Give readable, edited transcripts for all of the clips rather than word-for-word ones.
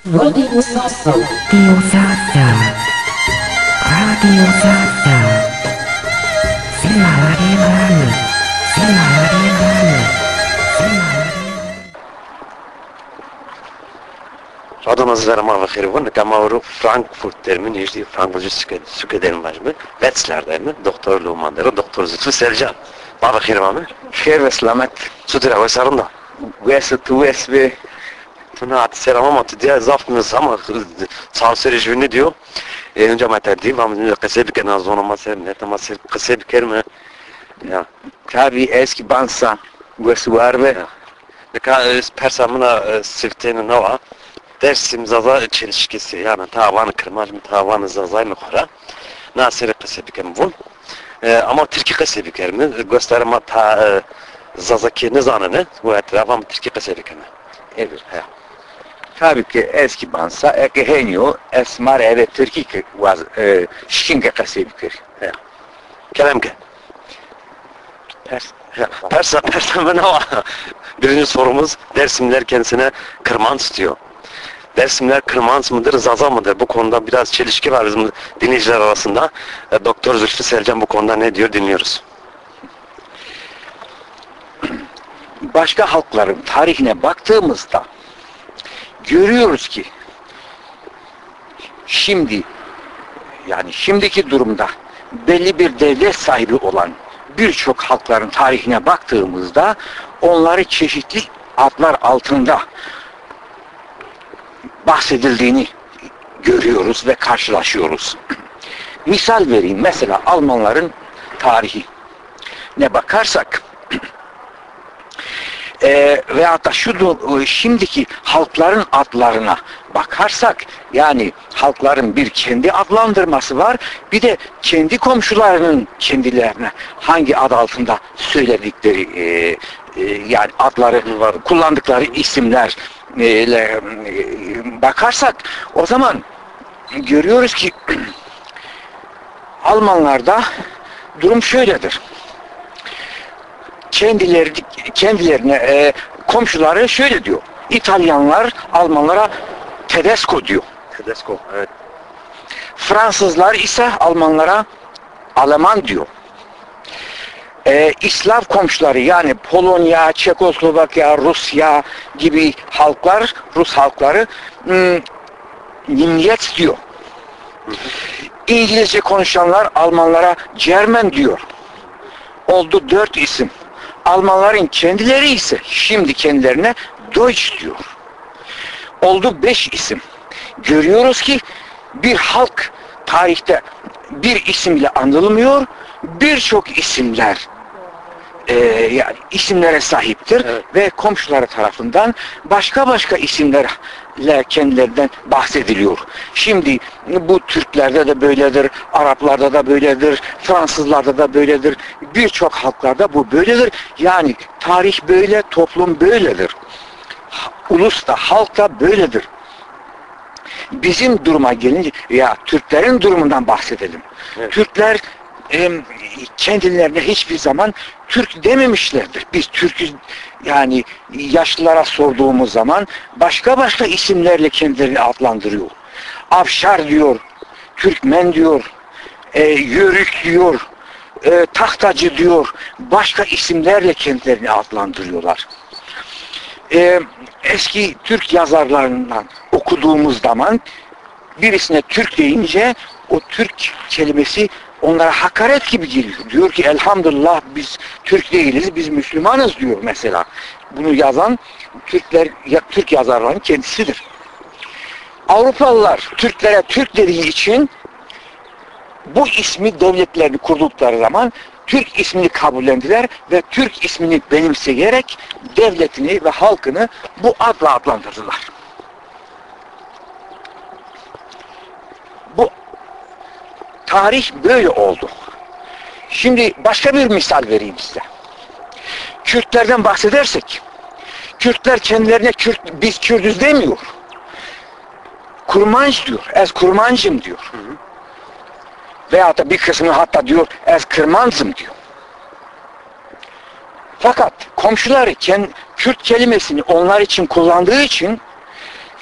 Radio Sasa. Radio Sasa. Radio Sasa. Silaladilani. Silaladilani. Radomazlara mava xirvon, kamauru Frankfurt termin yedi Frankfurt sükeden var mı? Wetzlar'da mı? Doktorluğu mandara, doktor Zütfü Selcan. Mava xirva mı? Şer ve selamet. Sütüra ve sarında. Ve ve Tuna atı selamam atı diye zafmız ama sağ süreci ne diyor? Önce mater değil, ama kısa en az ona masel, ne tamasel kısa bir kelime. Ya. tabi eski bansa ve var ve Persamına siftenin nova dersim zaza çelişkisi yani tavanı kırmaz mı tavanı zazay mı kora nasiri kısa bir kelime bun. Ama Türkiye kısa bir kelime gösterme ta zazaki nizanını bu etrafa mı Türkiye kısa bir kelime. evet. Tabii ki eski bansa ekehenyo esmar eve Türkiye vaz şinke kasibikir. Kelemke. Persamına nova. Birinci sorumuz Dersimler kendisine kırmans diyor. Dersimler kırmans mıdır, zaza mıdır? Bu konuda biraz çelişki var bizim dinleyiciler arasında. Doktor Zülfü Selcan bu konuda ne diyor dinliyoruz. Başka halkların tarihine baktığımızda görüyoruz ki şimdiki durumda belli bir devlet sahibi olan birçok halkların tarihine baktığımızda onları çeşitli adlar altında bahsedildiğini görüyoruz ve karşılaşıyoruz. Misal vereyim. Mesela Almanların tarihi ne bakarsak veyahut da şimdiki halkların adlarına bakarsak yani halkların bir kendi adlandırması var, bir de kendi komşularının kendilerine hangi ad altında söyledikleri yani adları var, kullandıkları isimlerle bakarsak o zaman görüyoruz ki Almanlarda durum şöyledir. Kendilerine komşuları şöyle diyor. İtalyanlar Almanlara tedesco diyor. Tedesco, evet. Fransızlar ise Almanlara Alman diyor. İslav komşuları yani Polonya, Çekoslovakya, Rusya gibi halklar, Rus halkları Nimyet diyor. İngilizce konuşanlar Almanlara German diyor. Oldu 4 isim. Almanların kendileri ise şimdi kendilerine Deutsch diyor. Oldu 5 isim. Görüyoruz ki bir halk tarihte bir isimle anılmıyor, birçok isimler yani isimlere sahiptir, evet. Ve komşuları tarafından başka isimlerle kendilerinden bahsediliyor. Şimdi bu Türklerde de böyledir, Araplarda da böyledir, Fransızlarda da böyledir, birçok halklarda bu böyledir. Yani tarih böyle, toplum böyledir. Ulus da, halk da böyledir. Bizim duruma gelince, ya Türklerin durumundan bahsedelim. Evet. Türkler kendilerine hiçbir zaman Türk dememişlerdir. Biz Türk'üz yani yaşlılara sorduğumuz zaman başka isimlerle kendilerini adlandırıyor. Avşar diyor, Türkmen diyor, Yörük diyor, Tahtacı diyor, başka isimlerle kendilerini adlandırıyorlar. Eski Türk yazarlarından okuduğumuz zaman birisine Türk deyince o Türk kelimesi onlara hakaret gibi geliyor. Diyor ki elhamdülillah biz Türk değiliz, biz Müslümanız diyor mesela. Bunu yazan Türk yazarların kendisidir. Avrupalılar Türklere Türk dediği için bu ismi devletlerini kurdukları zaman Türk ismini kabullendiler ve Türk ismini benimseyerek devletini ve halkını bu adla adlandırdılar. Bu tarih böyle oldu. Şimdi başka bir misal vereyim size. Kürtlerden bahsedersek, Kürtler kendilerine biz Kürdüz demiyor. Kurmanç diyor, ez kurmancım diyor. Veyahut da bir kısmı hatta diyor, ez kırmancım diyor. Fakat komşuları Kürt kelimesini onlar için kullandığı için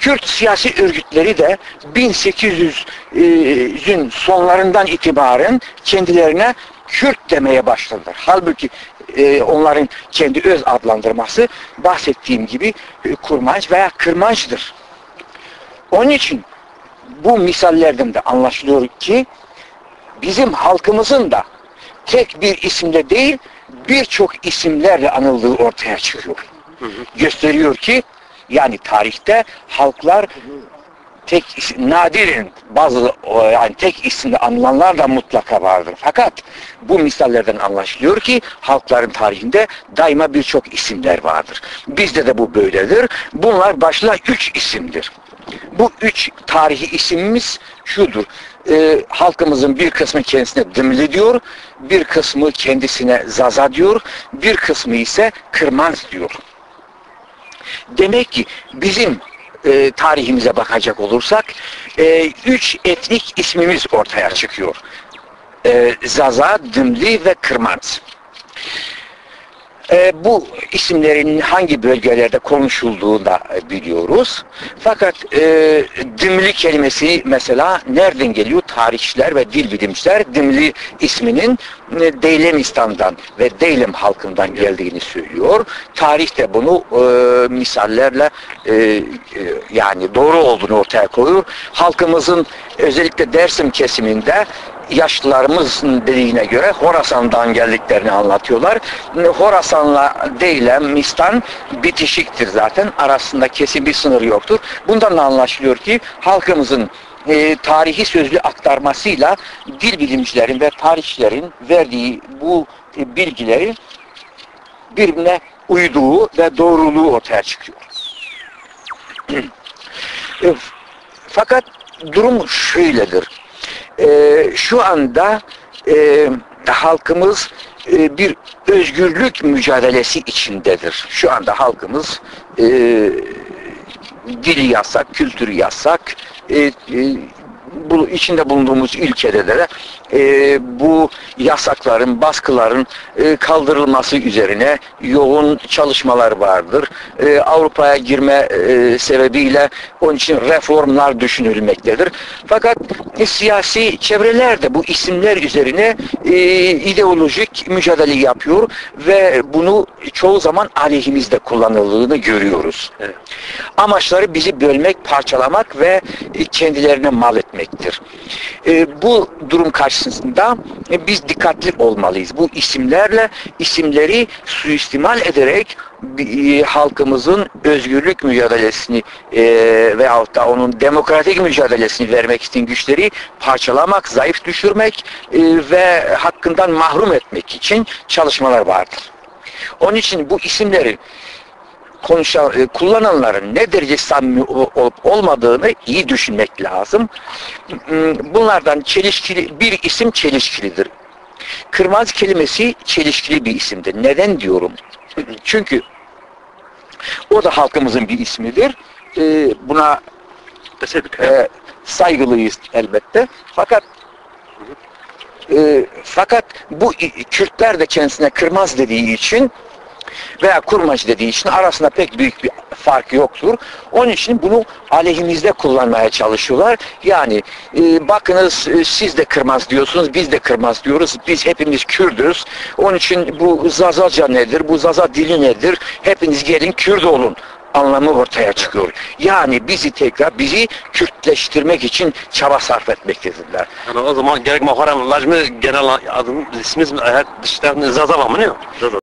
Kürt siyasi örgütleri de 1800'ün sonlarından itibaren kendilerine Kürt demeye başladılar. Halbuki onların kendi öz adlandırması bahsettiğim gibi kurmaç veya kırmaçtır. Onun için bu misallerden de anlaşılıyor ki bizim halkımızın da tek bir isimle değil birçok isimlerle anıldığı ortaya çıkıyor. Gösteriyor ki yani tarihte halklar tek isim, nadiren bazı yani tek isimle anılanlar da mutlaka vardır. Fakat bu misallerden anlaşılıyor ki halkların tarihinde daima birçok isimler vardır. Bizde de bu böyledir. Bunlar başta 3 isimdir. Bu 3 tarihi isimimiz şudur. Halkımızın bir kısmı kendisine Dımlı diyor, bir kısmı kendisine Zaza diyor, bir kısmı ise Kırmaz diyor. Demek ki bizim tarihimize bakacak olursak 3 etnik ismimiz ortaya çıkıyor. Zaza, Dımlı ve Kırmaz. Bu isimlerin hangi bölgelerde konuşulduğunu da biliyoruz. Fakat Dımlı kelimesi mesela nereden geliyor? Tarihçiler ve dil bilimciler Dımlı isminin Deylemistan'dan ve Deylem halkından geldiğini söylüyor. Tarih de bunu misallerle yani doğru olduğunu ortaya koyuyor. Halkımızın özellikle Dersim kesiminde yaşlılarımızın dediğine göre Horasan'dan geldiklerini anlatıyorlar. Horasan'la Deylemistan bitişiktir zaten. Arasında kesin bir sınır yoktur. Bundan da anlaşılıyor ki halkımızın tarihi sözlü aktarmasıyla dil bilimcilerin ve tarihçilerin verdiği bu bilgileri birbirine uyduğu ve doğruluğu ortaya çıkıyor. Fakat durum şöyledir. Şu anda halkımız bir özgürlük mücadelesi içindedir. Şu anda halkımız dili yasak, kültürü yasak, bu içinde bulunduğumuz ülkede de bu yasakların, baskıların kaldırılması üzerine yoğun çalışmalar vardır. Avrupa'ya girme sebebiyle onun için reformlar düşünülmektedir. Fakat siyasi çevreler de bu isimler üzerine ideolojik mücadele yapıyor ve bunu çoğu zaman aleyhimizde kullanıldığını görüyoruz. Evet. Amaçları bizi bölmek, parçalamak ve kendilerine mal etmektir. Bu durum karşısında biz dikkatli olmalıyız. Bu isimleri suistimal ederek halkımızın özgürlük mücadelesini veyahut da onun demokratik mücadelesini vermek isteyen güçleri parçalamak, zayıf düşürmek ve hakkından mahrum etmek için çalışmalar vardır. Onun için bu isimleri kullananların ne derece samimi olup olmadığını iyi düşünmek lazım. Bunlardan çelişkili bir isim çelişkilidir. Kırmaz kelimesi çelişkili bir isimdir. Neden diyorum? Çünkü o da halkımızın bir ismidir. Buna saygılıyız elbette. Fakat bu Kürtler de kendisine Kırmaz dediği için veya kurmaç dediği için arasında pek büyük bir fark yoktur. Onun için bunu aleyhimizde kullanmaya çalışıyorlar. Yani bakınız siz de Kırmaz diyorsunuz, biz de Kırmaz diyoruz. Biz hepimiz Kürdüz. Onun için bu Zazaca nedir, bu Zaza dili nedir? Hepiniz gelin Kürt olun anlamı ortaya çıkıyor. Yani bizi Kürtleştirmek için çaba sarf etmektedirler. Yani o zaman gerek Muharrem Lajmi genel adımız ismimiz dıştan Zaza var mı ne? Zaza.